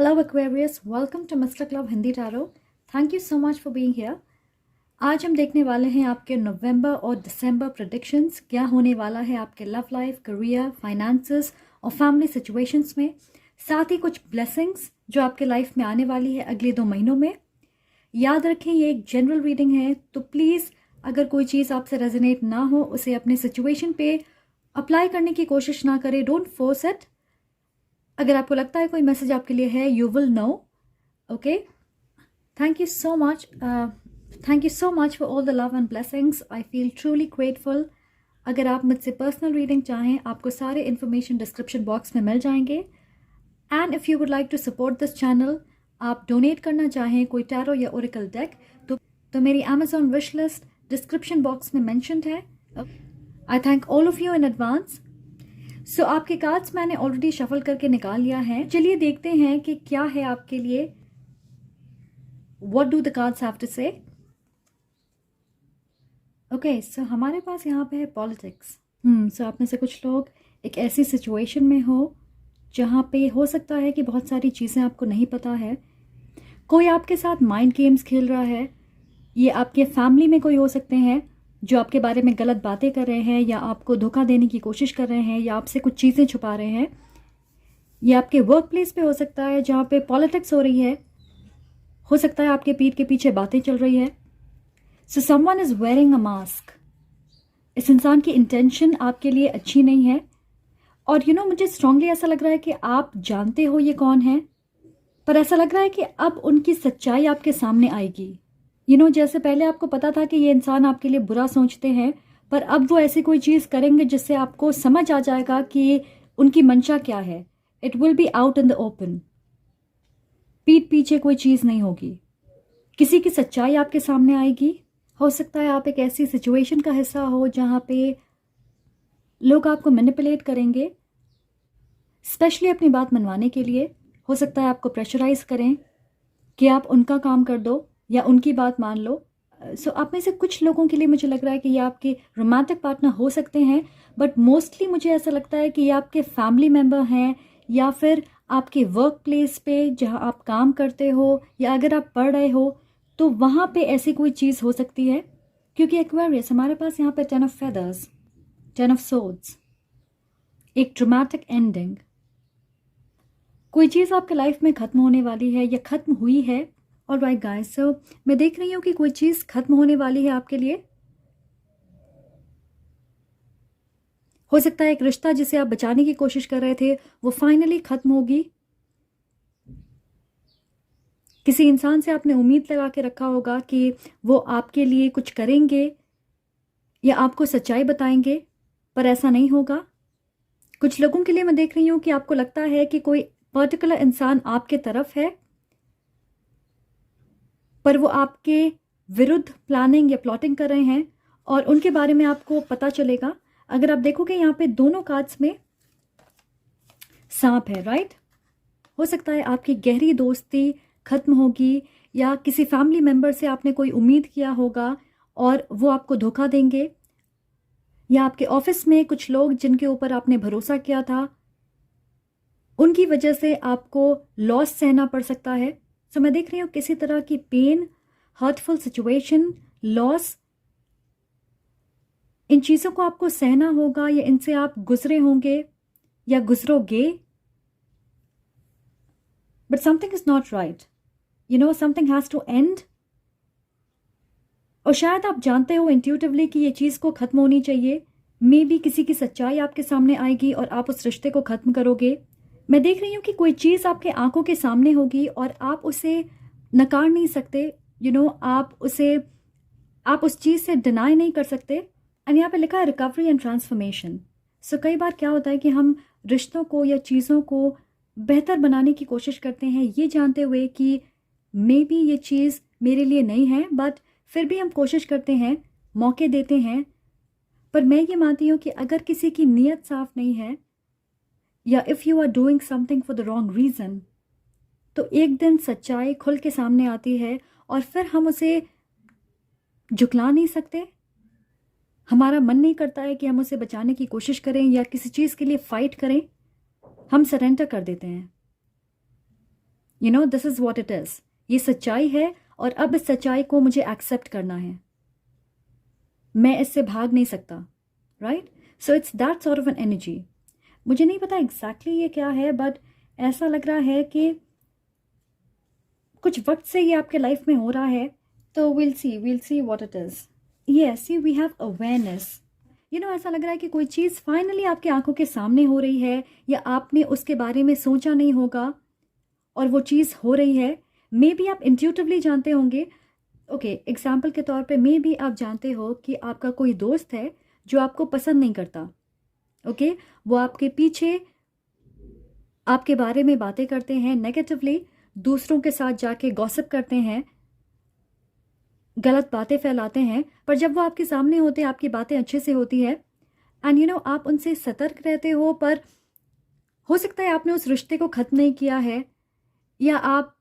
Hello Aquarius, welcome to Mr. Club Hindi Tarot. Thank you so much for being here. आज हम देखने वाले हैं आपके नवंबर और दिसंबर प्रेडिक्शंस, क्या होने वाला है आपके लव लाइफ, करियर, फाइनेंसेस और फैमिली सिचुएशंस में, साथ ही कुछ ब्लेसिंग्स जो आपके लाइफ में आने वाली है अगले 2 महीनों में। याद रखें ये एक जनरल रीडिंग है, तो प्लीज़ अगर कोई चीज़ आपसे रेजोनेट ना हो उसे अपने सिचुएशन पे अप्लाई करने की कोशिश ना करें, डोंट फोर्स इट। अगर आपको लगता है कोई मैसेज आपके लिए है, you will know. Okay, thank you so much for all the love and blessings. I feel truly grateful. अगर आप मुझसे पर्सनल रीडिंग चाहें, आपको सारे इन्फॉर्मेशन डिस्क्रिप्शन बॉक्स में मिल जाएंगे। And if you would like to support this channel, आप डोनेट करना चाहें कोई टैरो या ओरेकल डेक, तो मेरी Amazon wish list description box में मैंशनड है। I thank all of you in advance. So आपके कार्ड्स मैंने ऑलरेडी शफल करके निकाल लिया है। चलिए देखते हैं कि क्या है आपके लिए। What do the cards have to say. Okay, so हमारे पास यहाँ पे है पॉलिटिक्स। सो आप में से कुछ लोग एक ऐसी सिचुएशन में हो जहाँ पे हो सकता है कि बहुत सारी चीज़ें आपको नहीं पता है। कोई आपके साथ माइंड गेम्स खेल रहा है। ये आपके फैमिली में कोई हो सकते हैं जो आपके बारे में गलत बातें कर रहे हैं, या आपको धोखा देने की कोशिश कर रहे हैं, या आपसे कुछ चीज़ें छुपा रहे हैं। ये आपके वर्क प्लेस पे हो सकता है जहाँ पे पॉलिटिक्स हो रही है। हो सकता है आपके पीठ के पीछे बातें चल रही है। So someone is wearing a mask. इस इंसान की इंटेंशन आपके लिए अच्छी नहीं है। और मुझे स्ट्रांगली ऐसा लग रहा है कि आप जानते हो ये कौन है, पर ऐसा लग रहा है कि अब उनकी सच्चाई आपके सामने आएगी। जैसे पहले आपको पता था कि ये इंसान आपके लिए बुरा सोचते हैं, पर अब वो ऐसी कोई चीज़ करेंगे जिससे आपको समझ आ जाएगा कि उनकी मंशा क्या है। It will be out in the open. पीठ पीछे कोई चीज़ नहीं होगी। किसी की सच्चाई आपके सामने आएगी। हो सकता है आप एक ऐसी सिचुएशन का हिस्सा हो जहाँ पे लोग आपको मैनिपुलेट करेंगे, स्पेशली अपनी बात मनवाने के लिए। हो सकता है आपको प्रेशराइज करें कि आप उनका काम कर दो या उनकी बात मान लो। सो आप में से कुछ लोगों के लिए मुझे लग रहा है कि ये आपके रोमांटिक पार्टनर हो सकते हैं, बट मोस्टली मुझे ऐसा लगता है कि ये आपके फैमिली मेम्बर हैं, या फिर आपके वर्क प्लेस पे जहाँ आप काम करते हो, या अगर आप पढ़ रहे हो तो वहाँ पे ऐसी कोई चीज़ हो सकती है। क्योंकि एक्वेरियस हमारे पास यहाँ पे 10 ऑफ फेदर्स, 10 ऑफ सोर्ड्स, एक ड्रामेटिक एंडिंग। कोई चीज़ आपके लाइफ में ख़त्म होने वाली है या ख़त्म हुई है। ऑलराइट गाइस, सो मैं देख रही हूँ कि कोई चीज़ ख़त्म होने वाली है आपके लिए। हो सकता है एक रिश्ता जिसे आप बचाने की कोशिश कर रहे थे वो फाइनली ख़त्म होगी। किसी इंसान से आपने उम्मीद लगा के रखा होगा कि वो आपके लिए कुछ करेंगे या आपको सच्चाई बताएंगे, पर ऐसा नहीं होगा। कुछ लोगों के लिए मैं देख रही हूँ कि आपको लगता है कि कोई पर्टिकुलर इंसान आपके तरफ है, पर वो आपके विरुद्ध प्लानिंग या प्लॉटिंग कर रहे हैं, और उनके बारे में आपको पता चलेगा। अगर आप देखोगे यहाँ पे दोनों कार्ड्स में सांप है, राइट। हो सकता है आपकी गहरी दोस्ती खत्म होगी, या किसी फैमिली मेम्बर से आपने कोई उम्मीद किया होगा और वो आपको धोखा देंगे, या आपके ऑफिस में कुछ लोग जिनके ऊपर आपने भरोसा किया था उनकी वजह से आपको लॉस सहना पड़ सकता है। सो मैं देख रही हूँ किसी तरह की पेन, हर्टफुल सिचुएशन, लॉस, इन चीज़ों को आपको सहना होगा, या इनसे आप गुजरे होंगे या गुजरोगे। But something is not right, something has to end. और शायद आप जानते हो इंट्यूटिवली कि ये चीज़ को ख़त्म होनी चाहिए। मे बी किसी की सच्चाई आपके सामने आएगी और आप उस रिश्ते को ख़त्म करोगे। मैं देख रही हूँ कि कोई चीज़ आपके आंखों के सामने होगी और आप उसे नकार नहीं सकते। आप उस चीज़ से डिनाई नहीं कर सकते। एंड यहाँ पे लिखा है रिकवरी एंड ट्रांसफॉर्मेशन। सो कई बार क्या होता है कि हम रिश्तों को या चीज़ों को बेहतर बनाने की कोशिश करते हैं, ये जानते हुए कि मे बी ये चीज़ मेरे लिए नहीं है, बट फिर भी हम कोशिश करते हैं, मौके देते हैं। पर मैं ये मानती हूँ कि अगर किसी की नीयत साफ नहीं है, या if you are doing something for the wrong reason, तो एक दिन सच्चाई खुल के सामने आती है और फिर हम उसे झुकला नहीं सकते। हमारा मन नहीं करता है कि हम उसे बचाने की कोशिश करें या किसी चीज़ के लिए फ़ाइट करें। हम सरेंडर कर देते हैं। This is what it is, ये सच्चाई है और अब इस सच्चाई को मुझे एक्सेप्ट करना है, मैं इससे भाग नहीं सकता, right? So it's that sort of an energy. मुझे नहीं पता एग्जैक्टली ये क्या है, बट ऐसा लग रहा है कि कुछ वक्त से ये आपके लाइफ में हो रहा है। तो will see what it is. Yes, see we have awareness. ऐसा लग रहा है कि कोई चीज़ फाइनली आपकी आंखों के सामने हो रही है, या आपने उसके बारे में सोचा नहीं होगा और वो चीज़ हो रही है। मे बी आप इंट्यूटिवली जानते होंगे। ओके, एग्जाम्पल के तौर पे मे बी आप जानते हो कि आपका कोई दोस्त है जो आपको पसंद नहीं करता। ओके, वो आपके पीछे आपके बारे में बातें करते हैं नेगेटिवली, दूसरों के साथ जाके गॉसिप करते हैं, गलत बातें फैलाते हैं, पर जब वो आपके सामने होते हैं आपकी बातें अच्छे से होती है। एंड आप उनसे सतर्क रहते हो, पर हो सकता है आपने उस रिश्ते को ख़त्म नहीं किया है, या आप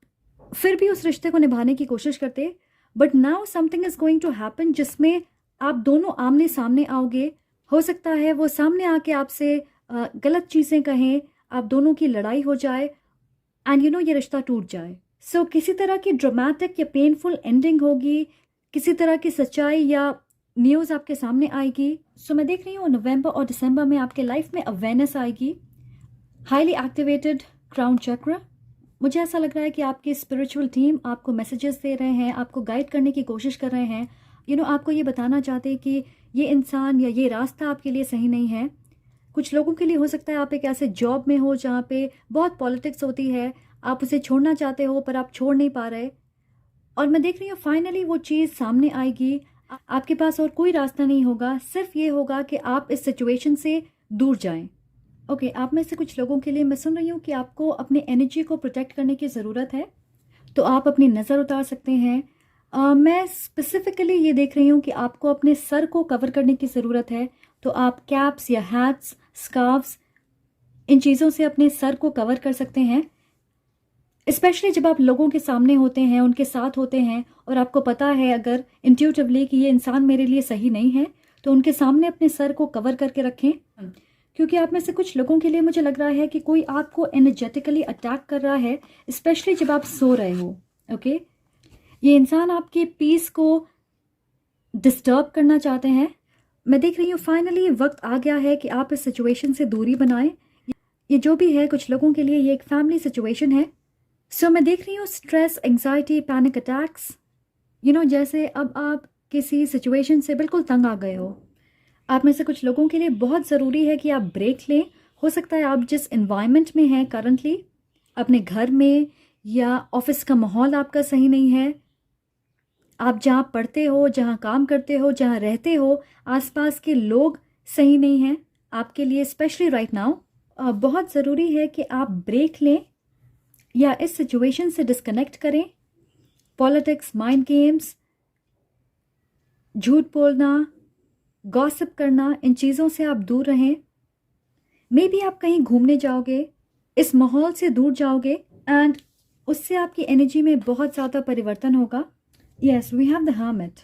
फिर भी उस रिश्ते को निभाने की कोशिश करते। But now something is going to happen जिसमें आप दोनों आमने सामने आओगे। हो सकता है वो सामने आके आपसे गलत चीज़ें कहें, आप दोनों की लड़ाई हो जाए, एंड ये रिश्ता टूट जाए। सो किसी तरह की ड्रामेटिक या पेनफुल एंडिंग होगी, किसी तरह की सच्चाई या न्यूज़ आपके सामने आएगी। सो मैं देख रही हूँ नवंबर और दिसंबर में आपके लाइफ में अवेयरनेस आएगी। हाईली एक्टिवेटेड क्राउन चक्र। मुझे ऐसा लग रहा है कि आपकी स्पिरिचुअल टीम आपको मैसेजेस दे रहे हैं, आपको गाइड करने की कोशिश कर रहे हैं। आपको ये बताना चाहते हैं कि ये इंसान या ये रास्ता आपके लिए सही नहीं है। कुछ लोगों के लिए हो सकता है आप एक ऐसे जॉब में हो जहाँ पे बहुत पॉलिटिक्स होती है, आप उसे छोड़ना चाहते हो पर आप छोड़ नहीं पा रहे। और मैं देख रही हूँ फाइनली वो चीज़ सामने आएगी। आपके पास और कोई रास्ता नहीं होगा, सिर्फ ये होगा कि आप इस सिचुएशन से दूर जाएं। ओके, आप में से कुछ लोगों के लिए मैं सुन रही हूँ कि आपको अपनी एनर्जी को प्रोटेक्ट करने की ज़रूरत है, तो आप अपनी नज़र उतार सकते हैं। मैं स्पेसिफिकली ये देख रही हूँ कि आपको अपने सर को कवर करने की ज़रूरत है, तो आप कैप्स या हैट्स, स्कार्फ्स, इन चीज़ों से अपने सर को कवर कर सकते हैं। स्पेशली जब आप लोगों के सामने होते हैं, उनके साथ होते हैं, और आपको पता है अगर इंट्यूटिवली कि ये इंसान मेरे लिए सही नहीं है, तो उनके सामने अपने सर को कवर करके रखें। क्योंकि आप में से कुछ लोगों के लिए मुझे लग रहा है कि कोई आपको एनर्जेटिकली अटैक कर रहा है, स्पेशली जब आप सो रहे हो। ओके, ये इंसान आपके पीस को डिस्टर्ब करना चाहते हैं। मैं देख रही हूँ फाइनली वक्त आ गया है कि आप इस सिचुएशन से दूरी बनाएं। ये जो भी है, कुछ लोगों के लिए ये एक फैमिली सिचुएशन है। सो मैं देख रही हूँ स्ट्रेस, एंग्जाइटी, पैनिक अटैक्स। जैसे अब आप किसी सिचुएशन से बिल्कुल तंग आ गए हो। आप में से कुछ लोगों के लिए बहुत ज़रूरी है कि आप ब्रेक लें। हो सकता है आप जिस इन्वायरमेंट में हैं करंटली, अपने घर में या ऑफिस का माहौल आपका सही नहीं है, आप जहाँ पढ़ते हो, जहाँ काम करते हो, जहाँ रहते हो, आसपास के लोग सही नहीं हैं आपके लिए, स्पेशली राइट नाउ। बहुत ज़रूरी है कि आप ब्रेक लें या इस सिचुएशन से डिस्कनेक्ट करें। पॉलिटिक्स, माइंड गेम्स, झूठ बोलना, गॉसिप करना, इन चीज़ों से आप दूर रहें। मे बी आप कहीं घूमने जाओगे, इस माहौल से दूर जाओगे, एंड उससे आपकी एनर्जी में बहुत ज़्यादा परिवर्तन होगा। Yes, we have the hermit.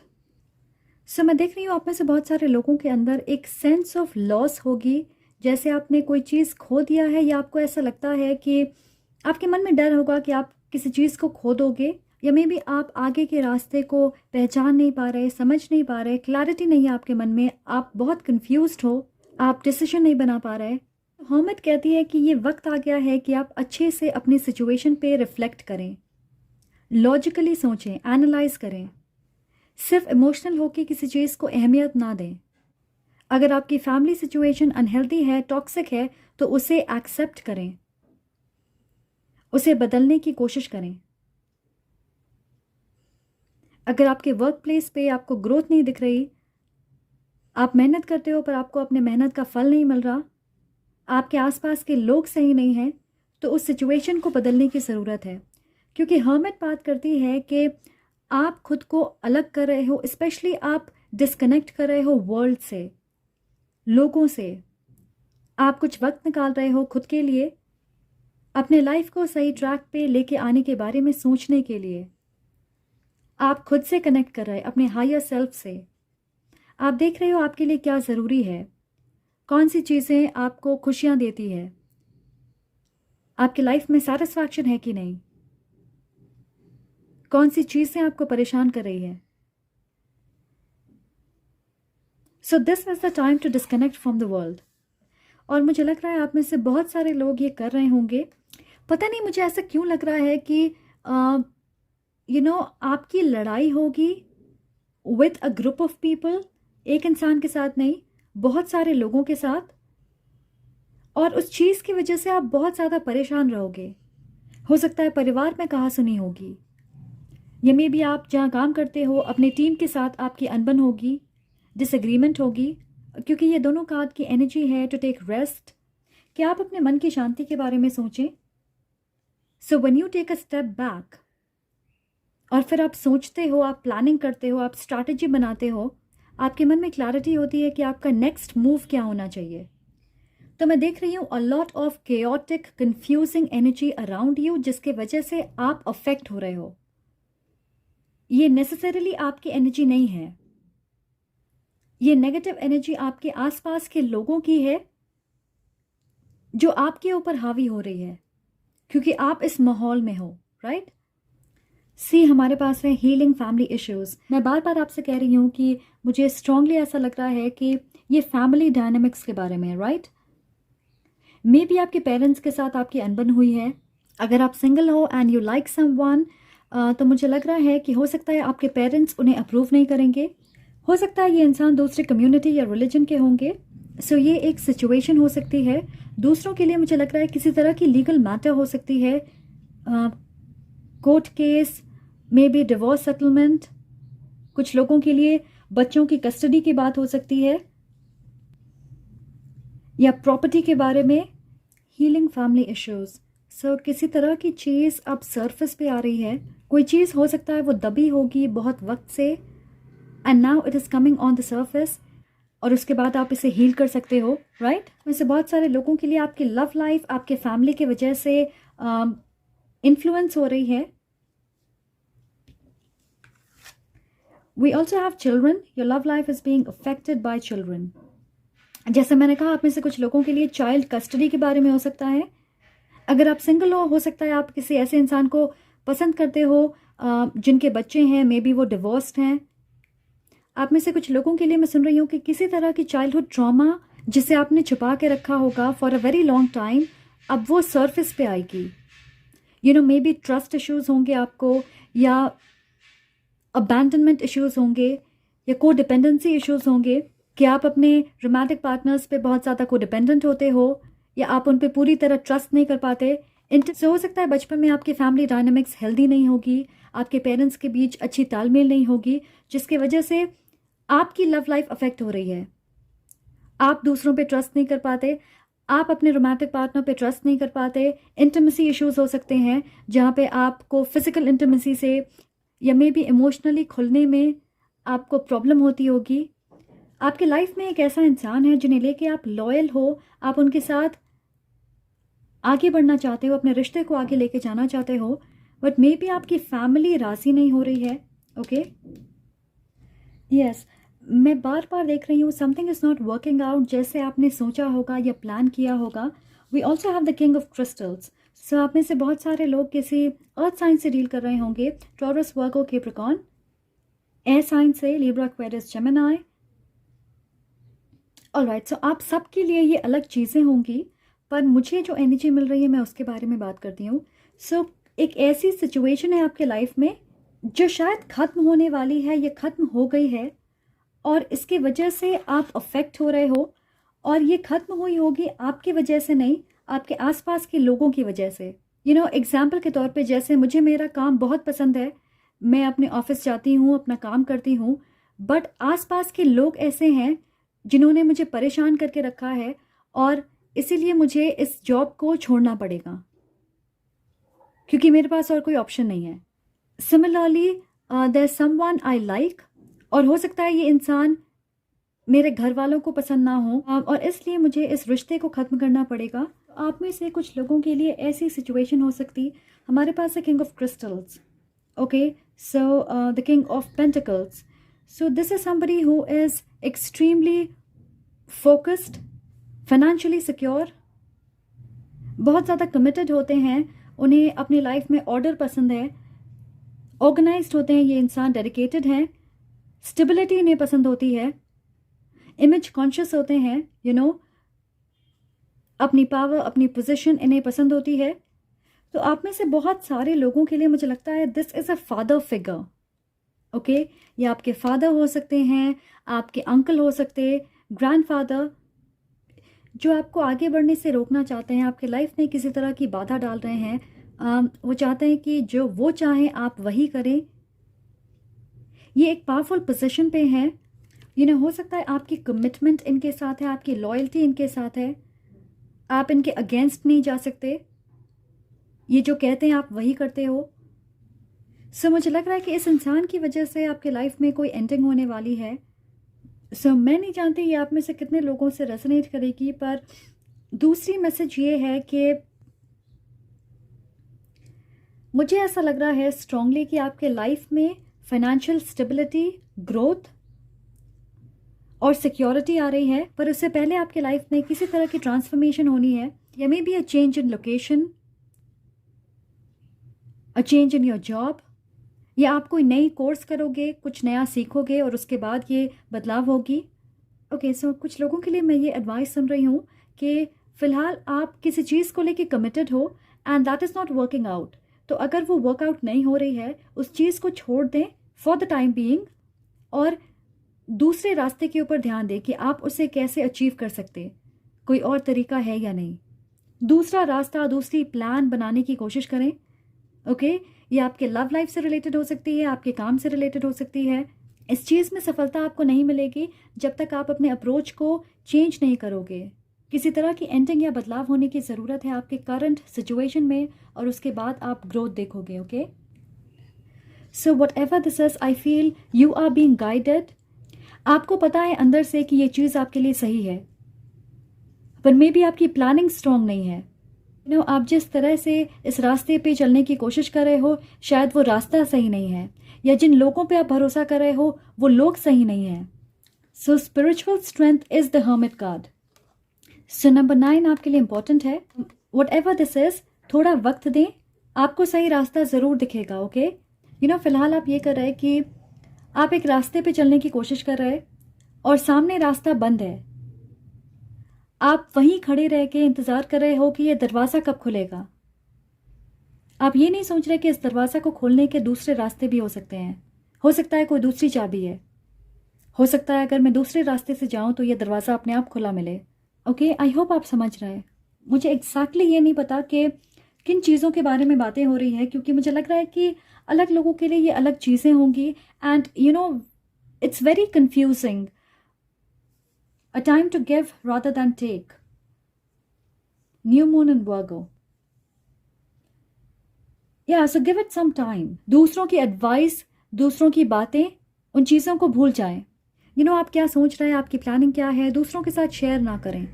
So मैं देख रही हूँ आप में से बहुत सारे लोगों के अंदर एक सेंस ऑफ लॉस होगी, जैसे आपने कोई चीज़ खो दिया है, या आपको ऐसा लगता है कि आपके मन में डर होगा कि आप किसी चीज़ को खो दोगे, या मे बी आप आगे के रास्ते को पहचान नहीं पा रहे, समझ नहीं पा रहे, क्लैरिटी नहीं है आपके मन में, आप बहुत कंफ्यूज्ड हो, आप डिसीजन नहीं बना पा रहे। हर्मिट कहती है कि ये वक्त आ गया है कि आप अच्छे से अपनी सिचुएशन पे रिफ्लेक्ट करें, लॉजिकली सोचें, एनालाइज करें, सिर्फ इमोशनल होकर किसी चीज़ को अहमियत ना दें। अगर आपकी फैमिली सिचुएशन अनहेल्दी है, टॉक्सिक है, तो उसे एक्सेप्ट करें, उसे बदलने की कोशिश करें। अगर आपके वर्क प्लेस पे आपको ग्रोथ नहीं दिख रही, आप मेहनत करते हो पर आपको अपने मेहनत का फल नहीं मिल रहा, आपके आसपास के लोग सही नहीं हैं, तो उस सिचुएशन को बदलने की ज़रूरत है। क्योंकि हर्मिट बात करती है कि आप खुद को अलग कर रहे हो, स्पेशली आप डिस्कनेक्ट कर रहे हो वर्ल्ड से, लोगों से। आप कुछ वक्त निकाल रहे हो खुद के लिए, अपने लाइफ को सही ट्रैक पे लेके आने के बारे में सोचने के लिए। आप खुद से कनेक्ट कर रहे हैं, अपने हायर सेल्फ से। आप देख रहे हो आपके लिए क्या ज़रूरी है, कौन सी चीज़ें आपको खुशियाँ देती है, आपकी लाइफ में सेटिस्फैक्शन है कि नहीं। कौन सी चीज़ें आपको परेशान कर रही है? So this is the time to disconnect from the world. और मुझे लग रहा है आप में से बहुत सारे लोग ये कर रहे होंगे। पता नहीं मुझे ऐसा क्यों लग रहा है कि आपकी लड़ाई होगी with a group of people, एक इंसान के साथ नहीं, बहुत सारे लोगों के साथ, और उस चीज़ की वजह से आप बहुत ज़्यादा परेशान रहोगे। हो सकता है परिवार में कहा सुनी होगी, या मे बी आप जहाँ काम करते हो अपनी टीम के साथ आपकी अनबन होगी, डिसएग्रीमेंट होगी, क्योंकि ये दोनों कार्ड की एनर्जी है टू टेक रेस्ट, कि आप अपने मन की शांति के बारे में सोचें। So when you take a step back और फिर आप सोचते हो, आप प्लानिंग करते हो, आप स्ट्रैटेजी बनाते हो, आपके मन में क्लैरिटी होती है कि आपका नेक्स्ट मूव क्या होना चाहिए। तो मैं देख रही हूँ a lot of chaotic confusing energy around you, जिसके वजह से आप अफेक्ट हो रहे हो। ये नेसेसरीली आपकी एनर्जी नहीं है, ये नेगेटिव एनर्जी आपके आसपास के लोगों की है जो आपके ऊपर हावी हो रही है, क्योंकि आप इस माहौल में हो, राइट? सी, हमारे पास है हीलिंग फैमिली इश्यूज। मैं बार बार आपसे कह रही हूँ कि मुझे स्ट्रांगली ऐसा लग रहा है कि ये फैमिली डायनामिक्स के बारे में है, राइट? मे बी आपके पेरेंट्स के साथ आपकी अनबन हुई है। अगर आप सिंगल हो एंड यू लाइक समवन, तो मुझे लग रहा है कि हो सकता है आपके पेरेंट्स उन्हें अप्रूव नहीं करेंगे। हो सकता है ये इंसान दूसरे कम्युनिटी या रिलीजन के होंगे। सो ये एक सिचुएशन हो सकती है। दूसरों के लिए मुझे लग रहा है किसी तरह की लीगल मैटर हो सकती है, court case, may be divorce settlement. कुछ लोगों के लिए बच्चों की कस्टडी की बात हो सकती है, या प्रॉपर्टी के बारे में। Healing family issues. सो किसी तरह की चीज़ अब सरफेस पे आ रही है। कोई चीज़ हो सकता है वो दबी होगी बहुत वक्त से, and now it is coming on the surface, और उसके बाद आप इसे हील कर सकते हो, राइट? वैसे बहुत सारे लोगों के लिए आपकी लव लाइफ आपके फैमिली की वजह से इन्फ्लुएंस हो रही है। We also have children, your love life is being affected by children. जैसे मैंने कहा, आप में से कुछ लोगों के लिए चाइल्ड कस्टडी के बारे में हो सकता है। अगर आप सिंगल हो सकता है आप किसी ऐसे इंसान को पसंद करते हो जिनके बच्चे हैं, मे बी वो डिवोर्स्ड हैं। आप में से कुछ लोगों के लिए मैं सुन रही हूँ कि किसी तरह की चाइल्डहुड ट्रॉमा जिसे आपने छुपा के रखा होगा for a very long time, अब वो सरफेस पे आएगी। मे बी ट्रस्ट इश्यूज होंगे आपको, या अबैंडनमेंट इश्यूज होंगे, या को डिपेंडेंसी इश्यूज होंगे कि आप अपने रोमांटिक पार्टनर्स पे बहुत ज़्यादा को डिपेंडेंट होते हो, या आप उन पे पूरी तरह ट्रस्ट नहीं कर पाते। से हो सकता है बचपन में आपकी फैमिली डायनामिक्स हेल्दी नहीं होगी, आपके पेरेंट्स के बीच अच्छी तालमेल नहीं होगी, जिसकी वजह से आपकी लव लाइफ अफेक्ट हो रही है। आप दूसरों पे ट्रस्ट नहीं कर पाते, आप अपने रोमांटिक पार्टनर पे ट्रस्ट नहीं कर पाते। इंटीमेसी इश्यूज हो सकते हैं जहाँ पे आपको फिजिकल इंटीमेसी से या मे बी इमोशनली खुलने में आपको प्रॉब्लम होती होगी। आपके लाइफ में एक ऐसा इंसान है जिन्हें लेके आप लॉयल हो, आप उनके साथ आगे बढ़ना चाहते हो, अपने रिश्ते को आगे लेके जाना चाहते हो, बट मे बी आपकी फैमिली राजी नहीं हो रही है। ओके, यस, मैं बार बार देख रही हूँ something is not working out जैसे आपने सोचा होगा या प्लान किया होगा। We also have the king of crystals. So आप में से बहुत सारे लोग किसी अर्थ साइन से डील कर रहे होंगे, टॉरस, वर्गो, कैप्रिकॉर्न। एयर साइन से लिब्रा, एक्वेरियस, जेमिनी। ऑलराइट, सो आप सबके लिए ये अलग चीज़ें होंगी, पर मुझे जो एनर्जी मिल रही है मैं उसके बारे में बात करती हूँ। सो एक ऐसी सिचुएशन है आपके लाइफ में जो शायद ख़त्म होने वाली है, ये ख़त्म हो गई है, और इसकी वजह से आप अफेक्ट हो रहे हो, और ये ख़त्म हुई होगी आपकी वजह से नहीं, आपके आसपास के लोगों की वजह से। एग्जाम्पल के तौर पे, जैसे मुझे मेरा काम बहुत पसंद है, मैं अपने ऑफिस जाती हूँ, अपना काम करती हूँ, बट आसपास के लोग ऐसे हैं जिन्होंने मुझे परेशान करके रखा है, और इसीलिए मुझे इस जॉब को छोड़ना पड़ेगा क्योंकि मेरे पास और कोई ऑप्शन नहीं है। Similarly there someone I like, और हो सकता है ये इंसान मेरे घर वालों को पसंद ना हो, और इसलिए मुझे इस रिश्ते को ख़त्म करना पड़ेगा। आप में से कुछ लोगों के लिए ऐसी सिचुएशन हो सकती। हमारे पास है king of crystals. Okay, so the king of pentacles. So this is somebody who is extremely focused, financially secure, बहुत ज़्यादा कमिटेड होते हैं, उन्हें अपनी लाइफ में ऑर्डर पसंद है, ऑर्गेनाइज्ड होते हैं ये इंसान, डेडिकेटेड हैं, स्टेबिलिटी इन्हें पसंद होती है, इमेज कॉन्शियस होते हैं, अपनी पावर, अपनी पोजीशन इन्हें पसंद होती है। तो आप में से बहुत सारे लोगों के लिए मुझे लगता है this is a father figure. Okay, ये आपके फादर हो सकते हैं, आपके अंकल हो सकते, ग्रैंडफादर, जो आपको आगे बढ़ने से रोकना चाहते हैं, आपके लाइफ में किसी तरह की बाधा डाल रहे हैं। वो चाहते हैं कि जो वो चाहें आप वही करें। ये एक पावरफुल पोजीशन पे हैं। हो सकता है आपकी कमिटमेंट इनके साथ है, आपकी लॉयल्टी इनके साथ है, आप इनके अगेंस्ट नहीं जा सकते, ये जो कहते हैं आप वही करते हो। सो मुझे लग रहा है कि इस इंसान की वजह से आपके लाइफ में कोई एंडिंग होने वाली है। सो मैं नहीं जानती ये आप में से कितने लोगों से रेजोनेट करेगी, पर दूसरी मैसेज ये है कि मुझे ऐसा लग रहा है स्ट्रांगली कि आपके लाइफ में फाइनेंशियल स्टेबिलिटी, ग्रोथ और सिक्योरिटी आ रही है, पर उससे पहले आपके लाइफ में किसी तरह की ट्रांसफॉर्मेशन होनी है। या may be a change in location, a change in your job, या आप कोई नई कोर्स करोगे, कुछ नया सीखोगे और उसके बाद ये बदलाव होगी। ओके, सो कुछ लोगों के लिए मैं ये एडवाइस सुन रही हूँ कि फ़िलहाल आप किसी चीज़ को लेके कमिटेड हो and that is not working out. तो अगर वो वर्कआउट नहीं हो रही है, उस चीज़ को छोड़ दें फॉर द टाइम बीइंग और दूसरे रास्ते के ऊपर ध्यान दें कि आप उसे कैसे अचीव कर सकते, कोई और तरीका है या नहीं। दूसरा रास्ता, दूसरी प्लान बनाने की कोशिश करें। ओके, ये आपके लव लाइफ से रिलेटेड हो सकती है, आपके काम से रिलेटेड हो सकती है। इस चीज़ में सफलता आपको नहीं मिलेगी जब तक आप अपने अप्रोच को चेंज नहीं करोगे। किसी तरह की एंडिंग या बदलाव होने की ज़रूरत है आपके करंट सिचुएशन में, और उसके बाद आप ग्रोथ देखोगे। Okay, so whatever this is, I feel you are being guided. आपको पता है अंदर से कि ये चीज़ आपके लिए सही है, पर मे बी आपकी प्लानिंग स्ट्रांग नहीं है। आप जिस तरह से इस रास्ते पे चलने की कोशिश कर रहे हो, शायद वो रास्ता सही नहीं है, या जिन लोगों पे आप भरोसा कर रहे हो वो लोग सही नहीं हैं। सो spiritual strength is the hermit card. So number 9 आपके लिए इंपॉर्टेंट है। वट एवर दिस इज, थोड़ा वक्त दें, आपको सही रास्ता ज़रूर दिखेगा। ओके, फिलहाल आप ये कर रहे हैं कि आप एक रास्ते पे चलने की कोशिश कर रहे हैं और सामने रास्ता बंद है। आप वहीं खड़े रह के इंतज़ार कर रहे हो कि ये दरवाज़ा कब खुलेगा। आप ये नहीं सोच रहे कि इस दरवाज़ा को खोलने के दूसरे रास्ते भी हो सकते हैं। हो सकता है कोई दूसरी चाबी है, हो सकता है अगर मैं दूसरे रास्ते से जाऊं तो ये दरवाज़ा अपने आप खुला मिले। ओके, आई होप आप समझ रहे हैं। मुझे एग्जैक्टली ये नहीं पता कि किन चीज़ों के बारे में बातें हो रही है, क्योंकि मुझे लग रहा है कि अलग लोगों के लिए ये अलग चीज़ें होंगी and it's very confusing. A time to give rather than take. New moon in Virgo. Yeah, so give it some time. दूसरों की एडवाइस, दूसरों की बातें, उन चीज़ों को भूल जाएं। आप क्या सोच रहे हैं, आपकी प्लानिंग क्या है, दूसरों के साथ शेयर ना करें।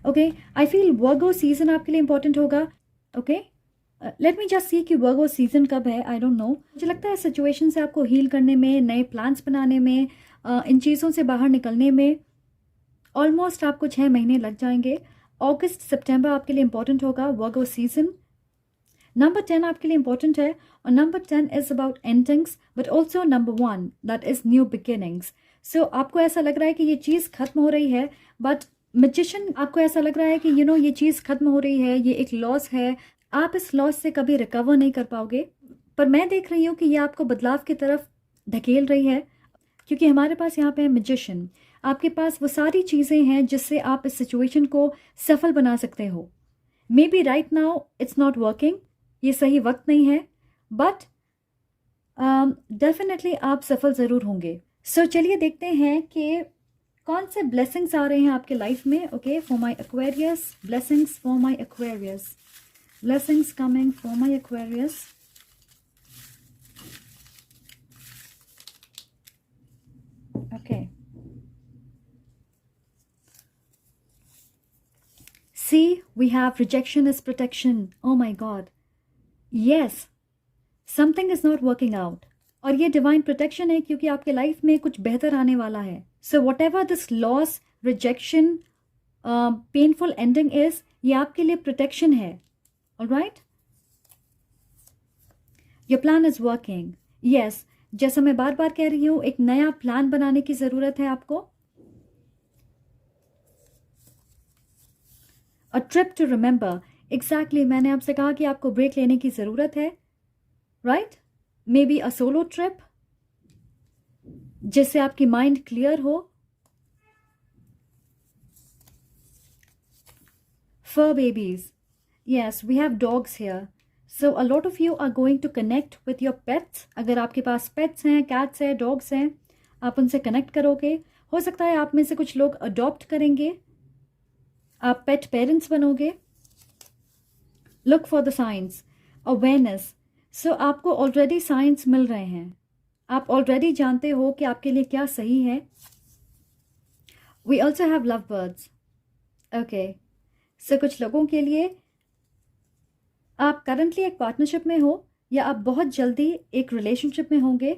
Okay, I feel Virgo season आपके लिए इंपॉर्टेंट होगा। Okay, let me just see कि वर्गो सीजन कब है। आई डोंट नो, मुझे लगता है सिचुएशन से आपको हील करने में, नए प्लान्स बनाने में, इन चीज़ों से बाहर निकलने में ऑलमोस्ट आपको 6 महीने लग जाएंगे। अगस्त सितंबर आपके लिए इंपॉर्टेंट होगा, वर्गो सीजन। नंबर 10 आपके लिए इंपॉर्टेंट है, और number 10 is about endings, but also number 1 that is new beginnings. So आपको ऐसा लग रहा है कि ये चीज़ खत्म हो रही है, बट मैजिशियन आपको ऐसा लग रहा है कि ये चीज़ खत्म हो रही है, ये एक लॉस है, आप इस लॉस से कभी रिकवर नहीं कर पाओगे। पर मैं देख रही हूँ कि ये आपको बदलाव की तरफ धकेल रही है, क्योंकि हमारे पास यहाँ पे है मैजिशियन। आपके पास वो सारी चीज़ें हैं जिससे आप इस सिचुएशन को सफल बना सकते हो। May be right now it's not working, ये सही वक्त नहीं है, बट डेफिनेटली आप सफल ज़रूर होंगे। सो चलिए देखते हैं कि कौन से ब्लेसिंग्स आ रहे हैं आपके लाइफ में। Okay, for my Aquarius, blessings for my Aquarius, blessings coming for my Aquarius. Okay, see, we have rejection is protection. Oh my God. Yes, something is not working out. और ये divine protection है, क्योंकि आपके life में कुछ बेहतर आने वाला है। सो whatever this loss, rejection, painful ending is, ये आपके लिए प्रोटेक्शन है। Alright, your plan is working, yes, जैसा मैं बार बार कह रही हूँ, एक नया प्लान बनाने की ज़रूरत है आपको। A trip to remember, exactly मैंने आपसे कहा कि आपको ब्रेक लेने की ज़रूरत है, right? May be a solo trip जिससे आपकी माइंड क्लियर हो। Fur babies. Yes, we have dogs here. So a lot of you are going to connect with your pets. अगर आपके पास pets हैं, cats हैं, dogs हैं, आप उनसे connect करोगे। हो सकता है आप में से कुछ लोग adopt करेंगे, आप pet parents बनोगे। Look for the signs. Awareness. So आपको already signs मिल रहे हैं, आप already जानते हो कि आपके लिए क्या सही है। We also have lovebirds. Okay. So कुछ लोगों के लिए आप करंटली एक पार्टनरशिप में हो या आप बहुत जल्दी एक रिलेशनशिप में होंगे।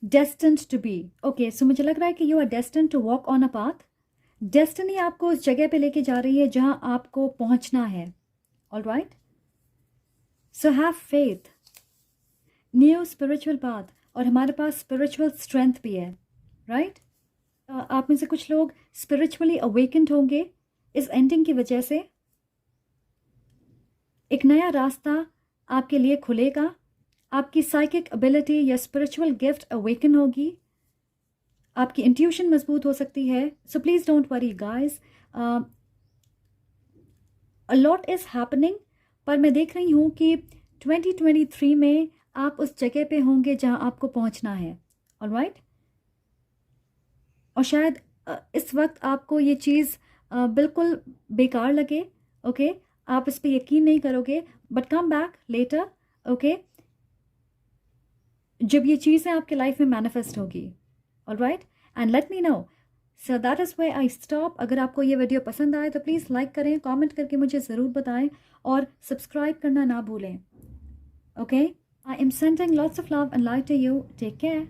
Destined to be, okay, so मुझे लग रहा है कि you are destined to walk on a path. Destiny आपको उस जगह पे लेके जा रही है जहां आपको पहुंचना है। Alright, so have faith, new spiritual path, और हमारे पास स्पिरिचुअल स्ट्रेंथ भी है, राइट? आप में से कुछ लोग स्पिरिचुअली अवेकेंड होंगे इस एंडिंग की वजह से। एक नया रास्ता आपके लिए खुलेगा, आपकी साइकिक एबिलिटी या स्पिरिचुअल गिफ्ट अवेकन होगी, आपकी इंट्यूशन मजबूत हो सकती है। So please don't worry guys, a lot is happening. पर मैं देख रही हूँ कि 2023 में आप उस जगह पे होंगे जहां आपको पहुंचना है। ऑलराइट, और शायद इस वक्त आपको ये चीज़ बिल्कुल बेकार लगे, ओके, आप इस पर यकीन नहीं करोगे, but come back later, okay, जब ये चीज़ें आपके लाइफ में मैनिफेस्ट होगी। Alright, and let me know. So that is where I stop. अगर आपको ये वीडियो पसंद आए तो प्लीज़ लाइक करें, कमेंट करके मुझे ज़रूर बताएं, और सब्सक्राइब करना ना भूलें। Okay, I am sending lots of love and light to you. Take care.